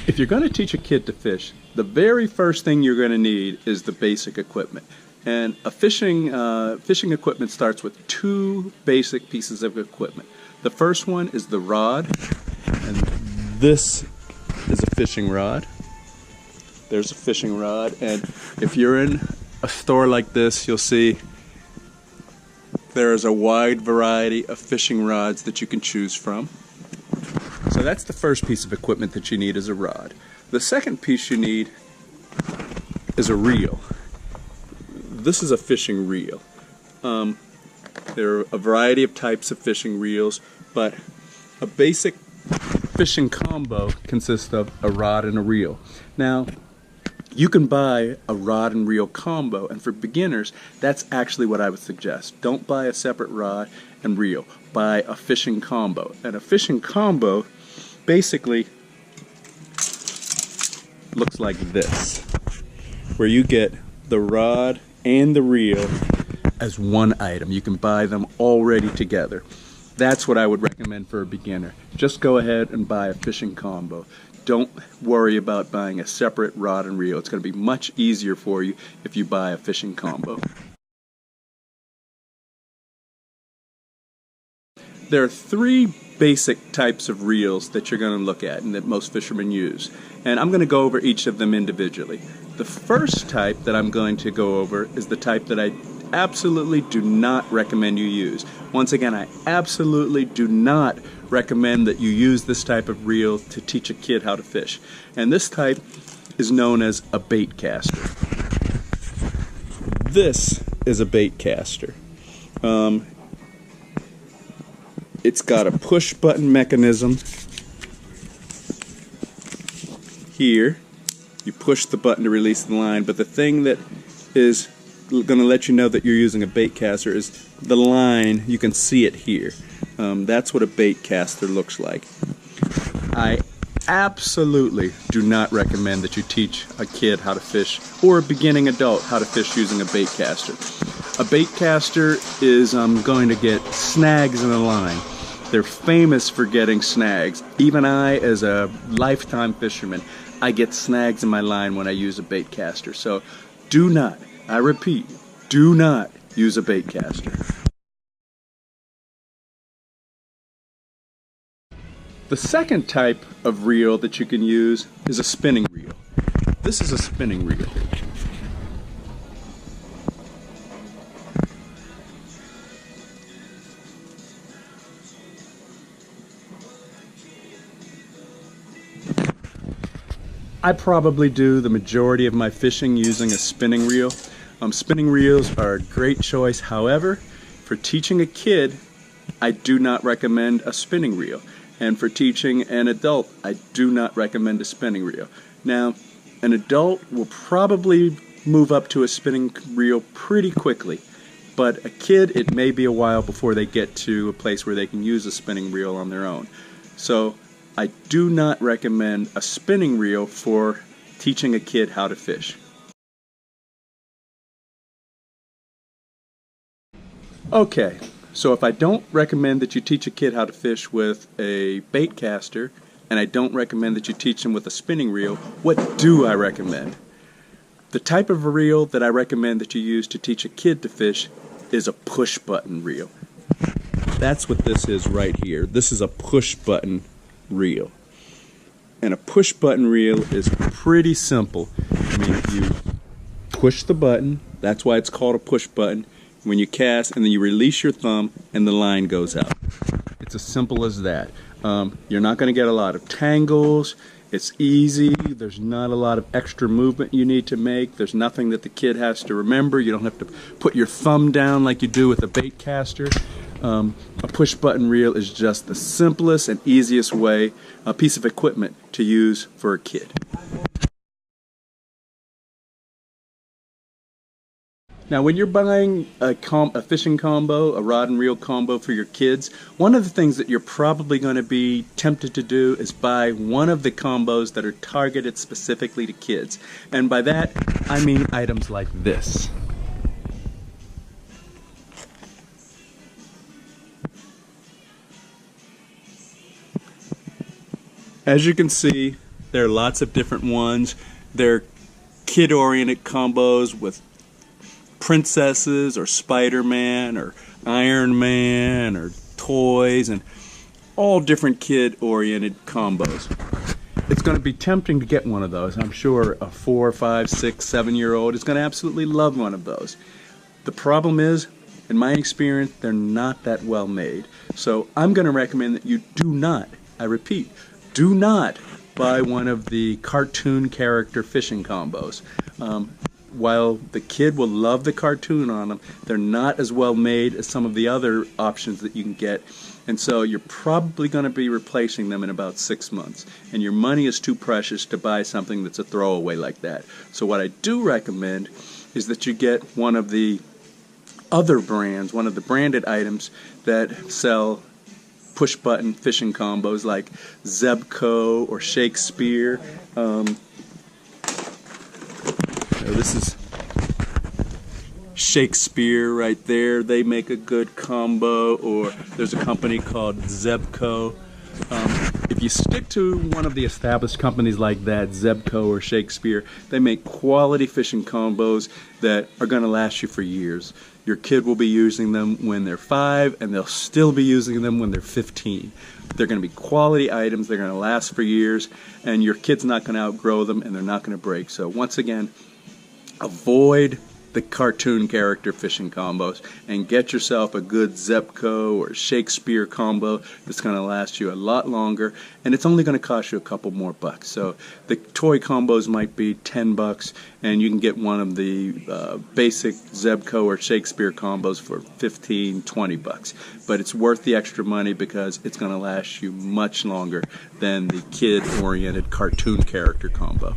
If you're going to teach a kid to fish, the very first thing you're going to need is the basic equipment. And a fishing equipment starts with two basic pieces of equipment. The first one is the rod, and this is a fishing rod. There's a fishing rod, and if you're in a store like this, you'll see there is a wide variety of fishing rods that you can choose from. So that's the first piece of equipment that you need, is a rod. The second piece you need is a reel. This is a fishing reel. There are a variety of types of fishing reels, but a basic fishing combo consists of a rod and a reel. Now, you can buy a rod and reel combo, and for beginners, that's actually what I would suggest. Don't buy a separate rod and reel. Buy a fishing combo. And a fishing combo basically looks like this, where you get the rod and the reel as one item. You can buy them already together. That's what I would recommend for a beginner. Just go ahead and buy a fishing combo. Don't worry about buying a separate rod and reel. It's going to be much easier for you if you buy a fishing combo. There are three basic types of reels that you're going to look at and that most fishermen use. And I'm going to go over each of them individually. The first type that I'm going to go over is the type that I absolutely do not recommend you use. Once again, I absolutely do not recommend that you use this type of reel to teach a kid how to fish. And this type is known as a bait caster. This is a bait caster. It's got a push button mechanism here. You push the button to release the line, but the thing that is going to let you know that you're using a bait caster is the line. You can see it here. That's what a bait caster looks like. I absolutely do not recommend that you teach a kid how to fish, or a beginning adult how to fish using a bait caster. A bait caster is going to get snags in the line. They're famous for getting snags. Even I, as a lifetime fisherman, I get snags in my line when I use a bait caster. So do not, I repeat, do not use a bait caster. The second type of reel that you can use is a spinning reel. This is a spinning reel. I probably do the majority of my fishing using a spinning reel. Spinning reels are a great choice. However, for teaching a kid, I do not recommend a spinning reel. And for teaching an adult, I do not recommend a spinning reel. Now, an adult will probably move up to a spinning reel pretty quickly. But a kid, it may be a while before they get to a place where they can use a spinning reel on their own. So I do not recommend a spinning reel for teaching a kid how to fish. Okay, so if I don't recommend that you teach a kid how to fish with a bait caster, and I don't recommend that you teach them with a spinning reel, what do I recommend? The type of reel that I recommend that you use to teach a kid to fish is a push button reel. That's what this is right here. This is a push button reel. And a push button reel is pretty simple. I mean, you push the button, that's why it's called a push button. When you cast, and then you release your thumb and the line goes out. It's as simple as that. You're not going to get a lot of tangles. It's easy. There's not a lot of extra movement you need to make. There's nothing that the kid has to remember. You don't have to put your thumb down like you do with a bait caster. A push button reel is just the simplest and easiest way, a piece of equipment to use for a kid. Now, when you're buying a fishing combo, a rod and reel combo for your kids, one of the things that you're probably going to be tempted to do is buy one of the combos that are targeted specifically to kids. And by that, I mean items like this. As you can see, There are lots of different ones. There are kid-oriented combos with princesses or Spider-Man or Iron Man or toys, and all different kid-oriented combos. It's going to be tempting to get one of those. I'm sure a 4, 5, 6, 7-year-old is going to absolutely love one of those. The problem is, in my experience, they're not that well made. So I'm going to recommend that you do not, I repeat, do not buy one of the cartoon character fishing combos. While the kid will love the cartoon on them, they're not as well made as some of the other options that you can get. And so you're probably going to be replacing them in about 6 months. And your money is too precious to buy something that's a throwaway like that. So what I do recommend is that you get one of the other brands, one of the branded items that sell push-button fishing combos like Zebco or Shakespeare. This is Shakespeare right there. They make a good combo. Or there's a company called Zebco. If you stick to one of the established companies like that, Zebco or Shakespeare, they make quality fishing combos that are going to last you for years. Your kid will be using them when they're 5, and they'll still be using them when they're 15. They're going to be quality items, they're going to last for years, and your kid's not going to outgrow them, and they're not going to break. So once again, avoid the cartoon character fishing combos and get yourself a good Zebco or Shakespeare combo that's going to last you a lot longer, and it's only going to cost you a couple more bucks. So the toy combos might be $10, and you can get one of the basic Zebco or Shakespeare combos for $15, $20. But it's worth the extra money because it's going to last you much longer than the kid-oriented cartoon character combo.